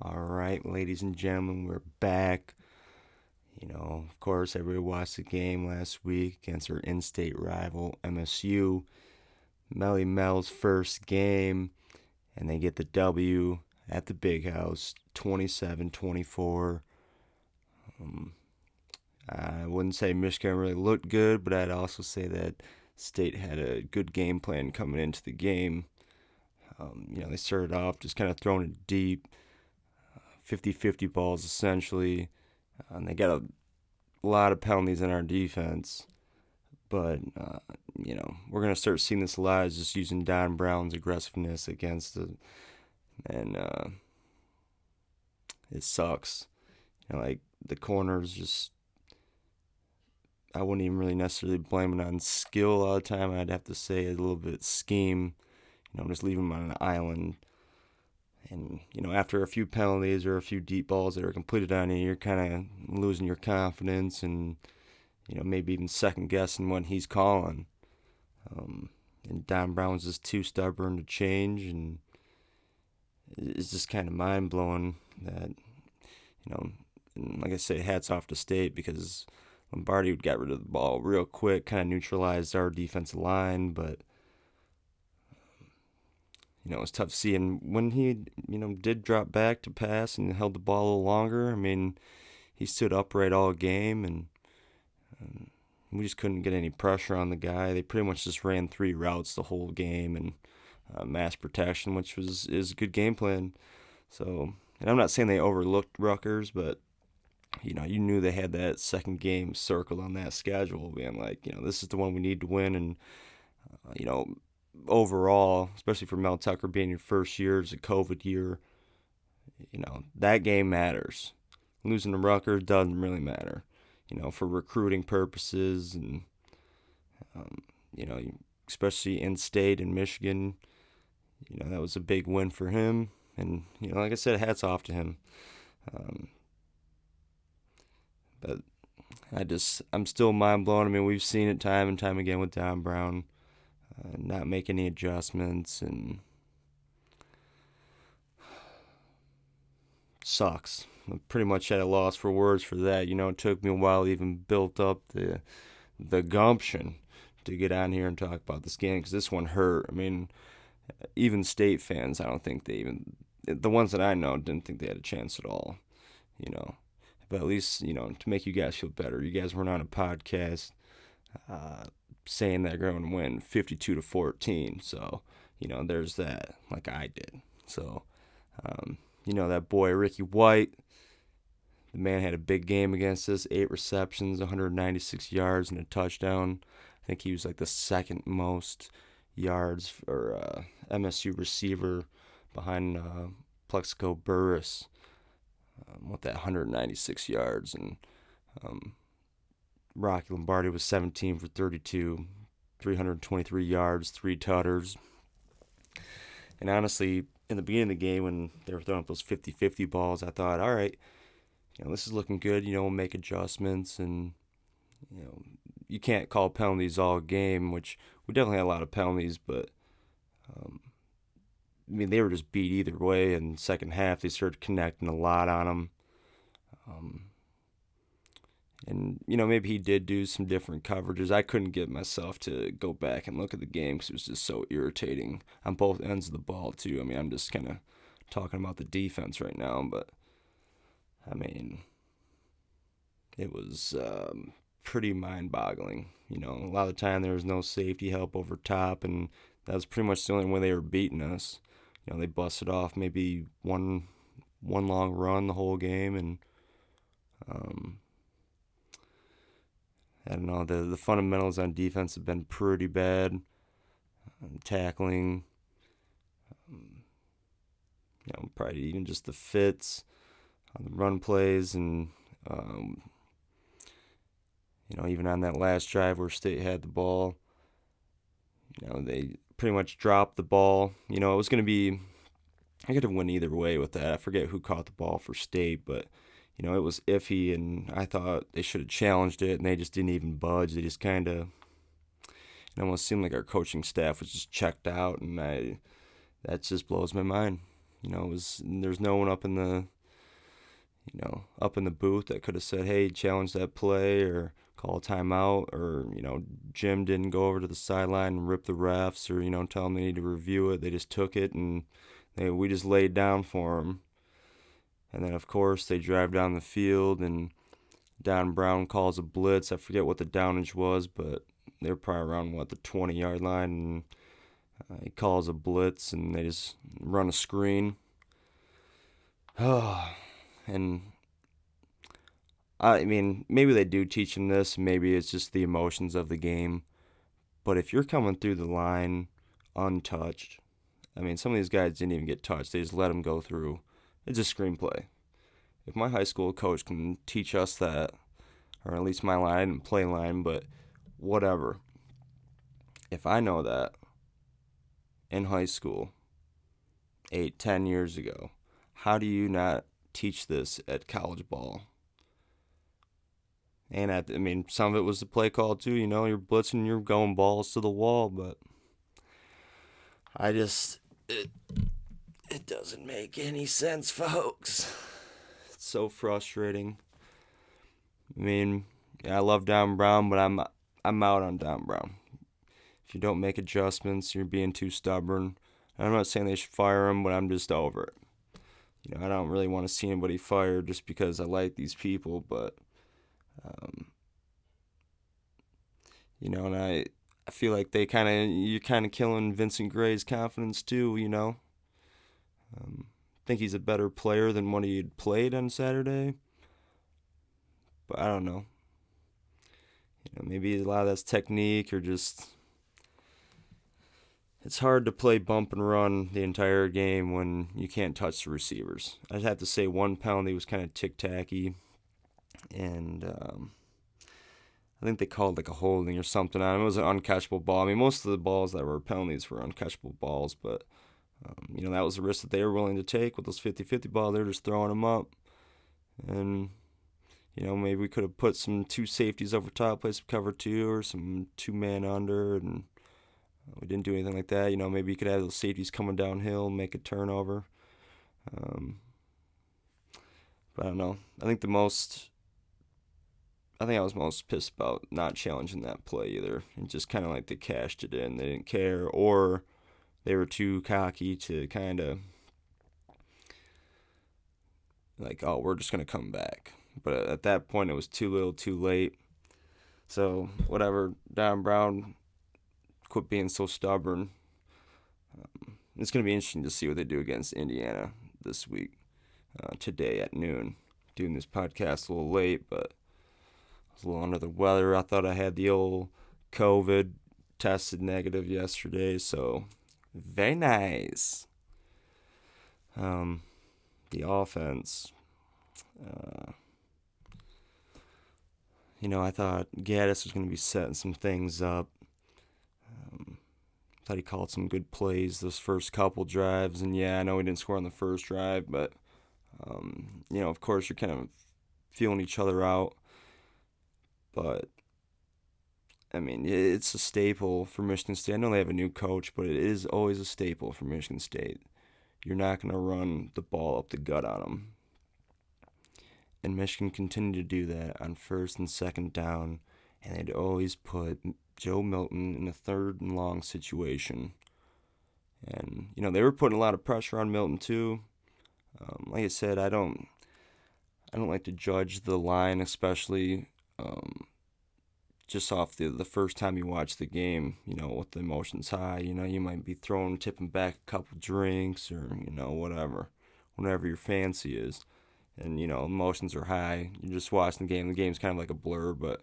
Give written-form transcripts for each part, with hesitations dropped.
All right, ladies and gentlemen, we're back. Of course, everybody watched the game last week against our in-state rival, MSU. Melly Mel's first game, and they get the W at the Big House, 27-24. Um, I wouldn't say Michigan really looked good, but I'd also say that State had a good game plan coming into the game. They started off just kind of throwing it deep, 50-50 balls essentially. And they got a lot of penalties in our defense. But, we're going to start seeing this a lot is just using Don Brown's aggressiveness against the. And it sucks. Like, the corners just. I wouldn't even really necessarily blame it on skill all the time. I'd have to say a little bit scheme. Just leave them on an island. And, after a few penalties or a few deep balls that are completed on you, you're kind of losing your confidence and, maybe even second guessing what he's calling. And Don Brown's just too stubborn to change, and it's just kind of mind blowing that, and like I say, hats off to State because Lombardi got rid of the ball real quick, kind of neutralized our defensive line, but it's tough to see. And when he, did drop back to pass and held the ball a little longer, I mean, he stood upright all game, and we just couldn't get any pressure on the guy. They pretty much just ran three routes the whole game and mass protection, which is a good game plan. So, and I'm not saying they overlooked Rutgers, but you knew they had that second game circled on that schedule, being like, this is the one we need to win, and overall, especially for Mel Tucker being your first year, it's a COVID year, that game matters. Losing to Rutgers doesn't really matter, for recruiting purposes and, you know, especially in state in Michigan, that was a big win for him. And, like I said, hats off to him. Um, but I'm still mind blown. I mean, we've seen it time and time again with Don Brown. Not make any adjustments and sucks. I'm pretty much at a loss for words for that. It took me a while to even build up the gumption to get on here and talk about this game because this one hurt. I mean, even state fans, I don't think they even the ones that I know didn't think they had a chance at all. You know, but at least to make you guys feel better, you guys weren't on a podcast saying that they're going to win 52-14. So, there's that, like I did. So, that boy, Ricky White, the man had a big game against us 8 receptions, 196 yards, and a touchdown. I think he was like the second most yards for MSU receiver behind Plexico Burris with that 196 yards. And Rocky Lombardi was 17 for 32, 323 yards, 3 tutters. And honestly, in the beginning of the game when they were throwing up those 50-50 balls, I thought, all right, this is looking good. We'll make adjustments. And, you can't call penalties all game, which we definitely had a lot of penalties, but, they were just beat either way. And second half, they started connecting a lot on them. And, maybe he did do some different coverages. I couldn't get myself to go back and look at the game because it was just so irritating on both ends of the ball, too. I mean, I'm just kind of talking about the defense right now, but, it was pretty mind-boggling. A lot of the time there was no safety help over top, and that was pretty much the only way they were beating us. They busted off maybe one long run the whole game, and I don't know, the fundamentals on defense have been pretty bad. Tackling, probably even just the fits on the run plays, and even on that last drive where State had the ball, they pretty much dropped the ball. It was going to be, I could have won either way with that. I forget who caught the ball for State, but it was iffy, and I thought they should have challenged it, and they just didn't even budge. They just kind of, it almost seemed like our coaching staff was just checked out, and that just blows my mind. There's no one up in the booth that could have said, hey, challenge that play or call a timeout, or, Jim didn't go over to the sideline and rip the refs or, tell them they need to review it. They just took it and we just laid down for them. And then, of course, they drive down the field and Don Brown calls a blitz. I forget what the downage was, but they were probably around, the 20-yard line. And he calls a blitz and they just run a screen. And I mean, maybe they do teach him this. Maybe it's just the emotions of the game. But if you're coming through the line untouched, I mean, some of these guys didn't even get touched. They just let them go through. It's a screenplay. If my high school coach can teach us that, or at least my line, I didn't play line, but whatever. If I know that in high school 8-10 years ago, how do you not teach this at college ball? And some of it was the play call too. You're blitzing, you're going balls to the wall, but it doesn't make any sense, folks. It's so frustrating. I love Don Brown, but I'm out on Don Brown. If you don't make adjustments, you're being too stubborn. I'm not saying they should fire him, but I'm just over it. I don't really want to see anybody fired just because I like these people, but and I feel like you're kind of killing Vincent Gray's confidence too. Think he's a better player than what he had played on Saturday, but I don't know. Maybe a lot of that's technique or just. It's hard to play bump and run the entire game when you can't touch the receivers. I'd have to say one penalty was kind of tick-tacky, and I think they called a holding or something on it. It was an uncatchable ball. Most of the balls that were penalties were uncatchable balls, but that was the risk that they were willing to take with those 50-50 balls. They were just throwing them up, and maybe we could have put some two safeties over top, play some cover two or some two-man under, and we didn't do anything like that. Maybe you could have those safeties coming downhill and make a turnover. But I don't know. I think I was most pissed about not challenging that play either. And just kind of they cashed it in. They didn't care, or they were too cocky to kind of oh, we're just going to come back. But at that point, it was too little, too late. So, whatever, Don Brown, quit being so stubborn. It's going to be interesting to see what they do against Indiana this week, today at noon. Doing this podcast a little late, but I was a little under the weather. I thought I had the old COVID, tested negative yesterday, so very nice. The offense, I thought Gaddis was going to be setting some things up. Thought he called some good plays those first couple drives, and I know he didn't score on the first drive, but of course you're kind of feeling each other out. But it's a staple for Michigan State. I know they have a new coach, but it is always a staple for Michigan State. You're not going to run the ball up the gut on them. And Michigan continued to do that on first and second down, and they'd always put Joe Milton in a third and long situation. And, they were putting a lot of pressure on Milton too. Like I said, I don't like to judge the line, especially just off the first time you watch the game, with the emotions high. You might be tipping back a couple drinks or, whatever your fancy is. And, emotions are high. You're just watching the game. The game's kind of like a blur, but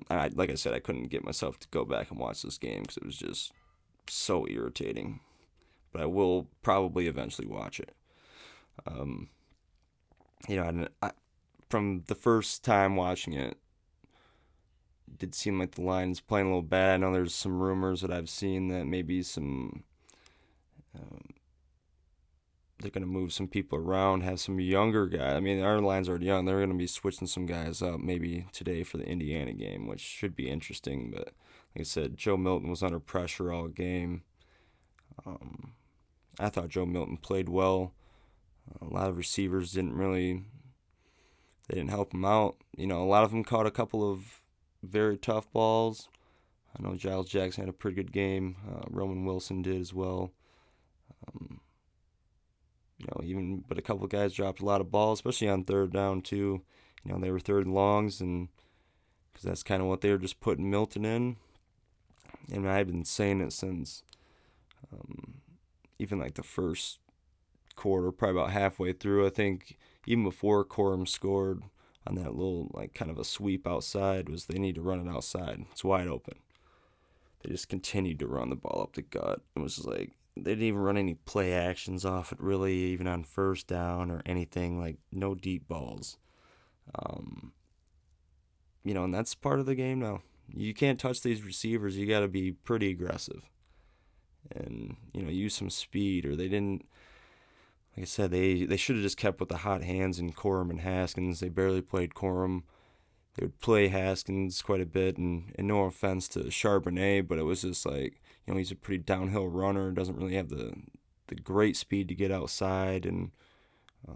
like I said, I couldn't get myself to go back and watch this game because it was just so irritating. But I will probably eventually watch it. From the first time watching it did seem like the line's playing a little bad. I know there's some rumors that I've seen that maybe they're going to move some people around, have some younger guys. Our line's already young. They're going to be switching some guys up maybe today for the Indiana game, which should be interesting. But like I said, Joe Milton was under pressure all game. I thought Joe Milton played well. A lot of receivers they didn't help him out. A lot of them caught a couple of very tough balls. I know Giles Jackson had a pretty good game. Roman Wilson did as well. Um, but a couple of guys dropped a lot of balls, especially on third down too. They were third and longs, and because that's kind of what they were just putting Milton in. And I've been saying it since even like the first quarter, probably about halfway through. I think even before Corum scored on that little like kind of a sweep outside, was they need to run it outside. It's wide open. They just continued to run the ball up the gut. It was just like they didn't even run any play actions off it really, even on first down or anything. Like no deep balls. And that's part of the game now. You can't touch these receivers. You got to be pretty aggressive and use some speed. Or they didn't. Like I said, they should have just kept with the hot hands in Corum and Haskins. They barely played Corum. They would play Haskins quite a bit, and no offense to Charbonnet, but it was just like, he's a pretty downhill runner, doesn't really have the great speed to get outside, and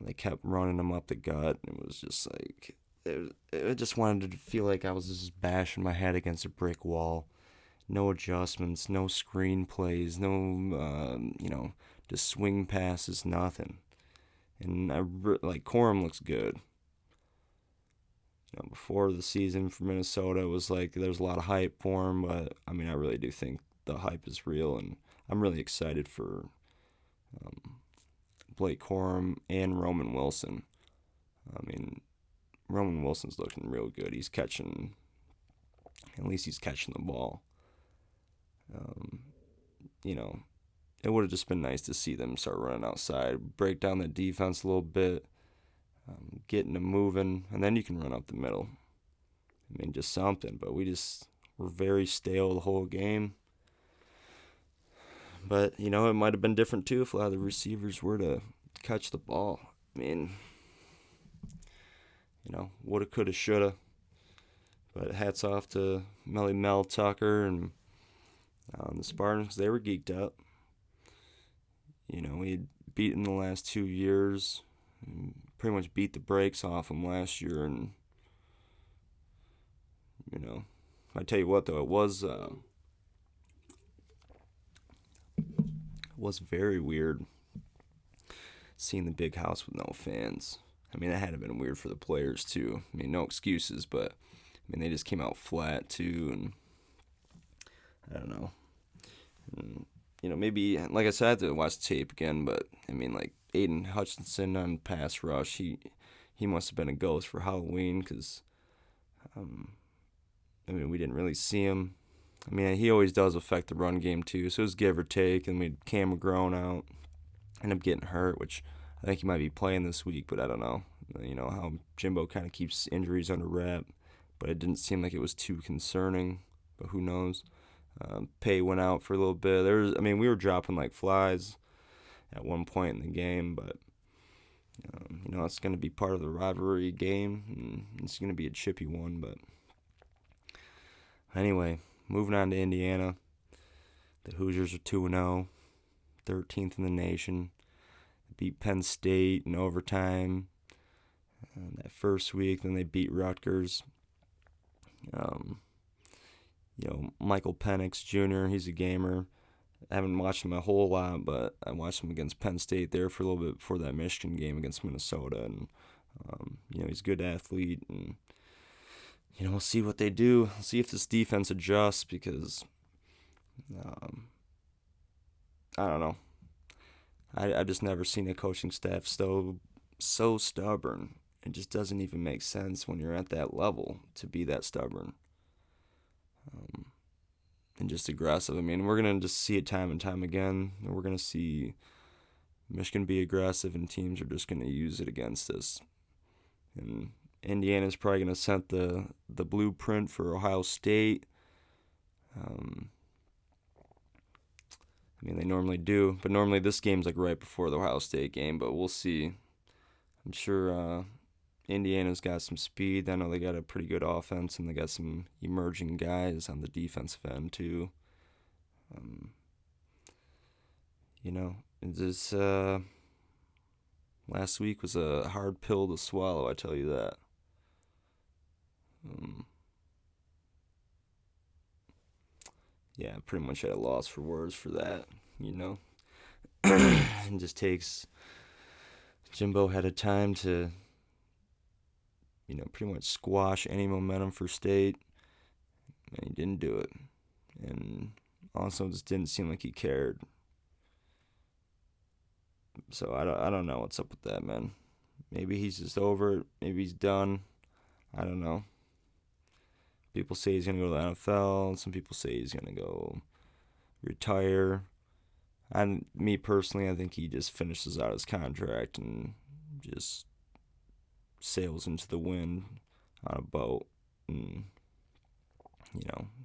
they kept running him up the gut, and it was just like, it just wanted to feel like I was just bashing my head against a brick wall. No adjustments, no screen plays, no, just swing passes, nothing. And like Corum looks good. Before the season for Minnesota, it was like there's a lot of hype for him, but I really do think the hype is real, and I'm really excited for Blake Corum and Roman Wilson. Roman Wilson's looking real good. At least he's catching the ball. It would have just been nice to see them start running outside, break down the defense a little bit, getting them moving, and then you can run up the middle. Just something. But we just were very stale the whole game. But, it might have been different too if a lot of the receivers were to catch the ball. Woulda, coulda, shoulda. But hats off to Mel Tucker and the Spartans. They were geeked up. We had beaten the last 2 years. Pretty much beat the brakes off them last year. And, I tell you what, though, it was very weird seeing the big house with no fans. That had to have been weird for the players, too. No excuses, but, they just came out flat, too, and I don't know. And, maybe, like I said, I have to watch the tape again, but, like, Aiden Hutchinson on pass rush, he must have been a ghost for Halloween, because, we didn't really see him. He always does affect the run game, too, so it was give or take, and we had Cam McGrone out, ended up getting hurt, which I think he might be playing this week, but I don't know. How Jimbo kind of keeps injuries under wrap, but it didn't seem like it was too concerning, but who knows. Pay went out for a little bit. We were dropping like flies at one point in the game, but it's going to be part of the rivalry game, and it's going to be a chippy one. But anyway, moving on to Indiana, the Hoosiers are 2-0, 13th in the nation. Beat Penn State in overtime that first week. Then they beat Rutgers. Michael Penix Jr., he's a gamer. I haven't watched him a whole lot, but I watched him against Penn State there for a little bit before that Michigan game against Minnesota. And, he's a good athlete. And, we'll see what they do. See if this defense adjusts because, I don't know. I've just never seen a coaching staff so stubborn. It just doesn't even make sense when you're at that level to be that stubborn. And just aggressive. We're going to just see it time and time again. We're going to see Michigan be aggressive, and teams are just going to use it against us. And Indiana's probably going to set the blueprint for Ohio State. They normally do, but normally this game's like right before the Ohio State game, but we'll see. I'm sure Indiana's got some speed. I know they got a pretty good offense, and they got some emerging guys on the defensive end too. This last week was a hard pill to swallow, I tell you that. Yeah, pretty much at a loss for words for that, you know. It just takes Jimbo had a time to, pretty much squash any momentum for state, and he didn't do it. And also just didn't seem like he cared. So I don't know what's up with that, man. Maybe he's just over it. Maybe he's done. I don't know. People say he's gonna go to the NFL. Some people say he's gonna go retire. Me personally, I think he just finishes out his contract and just sails into the wind on a boat and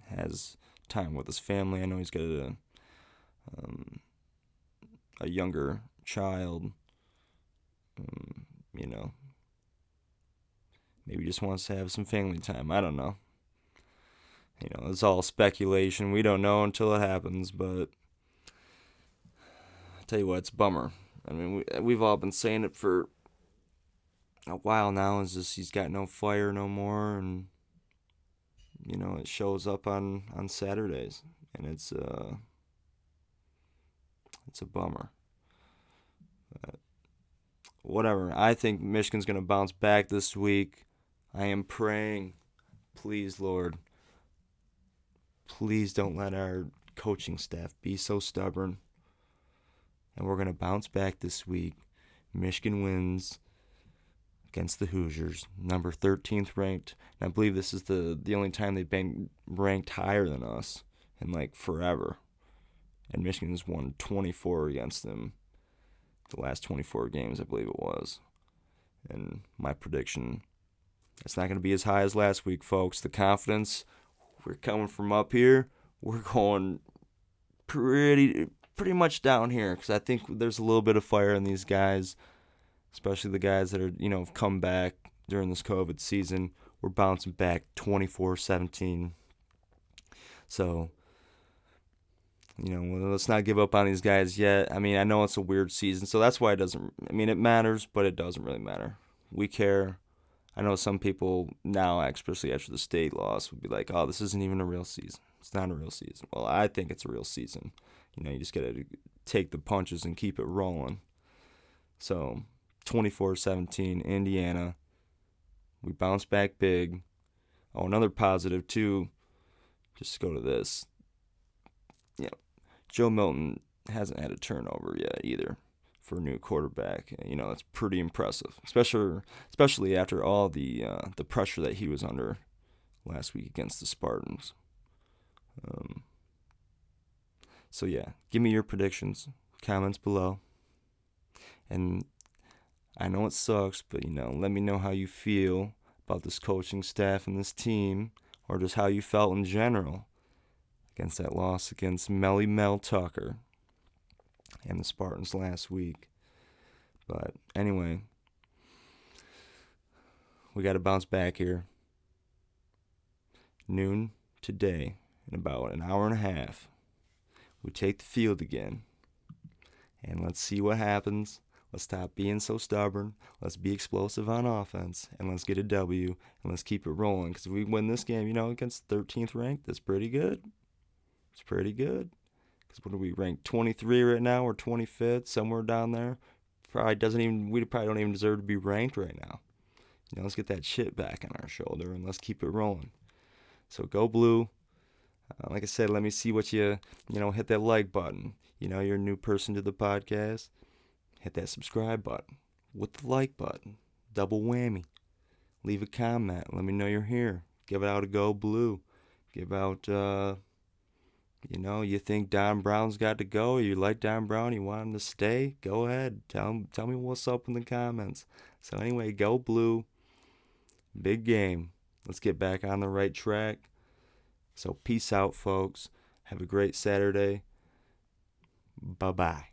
has time with his family. I know he's got a younger child. You know, maybe just wants to have some family time. I don't know. It's all speculation. We don't know until it happens, but I'll tell you what, it's a bummer. I mean, we've all been saying it for a while now. It's just he's got no fire no more, and it shows up on Saturdays, and it's a bummer. But whatever. I think Michigan's gonna bounce back this week. I am praying, please, Lord. Please don't let our coaching staff be so stubborn. And we're going to bounce back this week. Michigan wins against the Hoosiers, number 13th ranked. And I believe this is the only time they've been ranked higher than us in like forever. And Michigan's won 24 against them the last 24 games, I believe it was. And my prediction, it's not going to be as high as last week, folks. The confidence, we're coming from up here. We're going pretty much down here because I think there's a little bit of fire in these guys, especially the guys that are, have come back during this COVID season. We're bouncing back 24-17. So, let's not give up on these guys yet. I mean, I know it's a weird season, so that's why it matters, but it doesn't really matter. We care. I know some people now, especially after the state loss, would be like, oh, this isn't even a real season. It's not a real season. Well, I think it's a real season. You just got to take the punches and keep it rolling. So, 24-17, Indiana. We bounce back big. Oh, another positive, too. Just go to this. Joe Milton hasn't had a turnover yet either for a new quarterback. That's pretty impressive, especially after all the pressure that he was under last week against the Spartans. So yeah, give me your predictions, comments below, and I know it sucks, but let me know how you feel about this coaching staff and this team, or just how you felt in general against that loss against Melly Mel Tucker and the Spartans last week. But anyway, we got to bounce back here. Noon today, in about an hour and a half, we take the field again. And let's see what happens. Let's stop being so stubborn. Let's be explosive on offense. And let's get a W. And let's keep it rolling. Because if we win this game, against 13th ranked, that's pretty good. It's pretty good. Because what are we ranked 23 right now or 25th, somewhere down there? We probably don't even deserve to be ranked right now. Let's get that shit back on our shoulder and let's keep it rolling. So go blue. Like I said, let me see what hit that like button. You're a new person to the podcast. Hit that subscribe button with the like button. Double whammy. Leave a comment. Let me know you're here. Give out a go blue. Give out, you think Don Brown's got to go, or you like Don Brown, you want him to stay, go ahead. Tell me what's up in the comments. So anyway, go blue. Big game. Let's get back on the right track. So peace out, folks. Have a great Saturday. Bye-bye.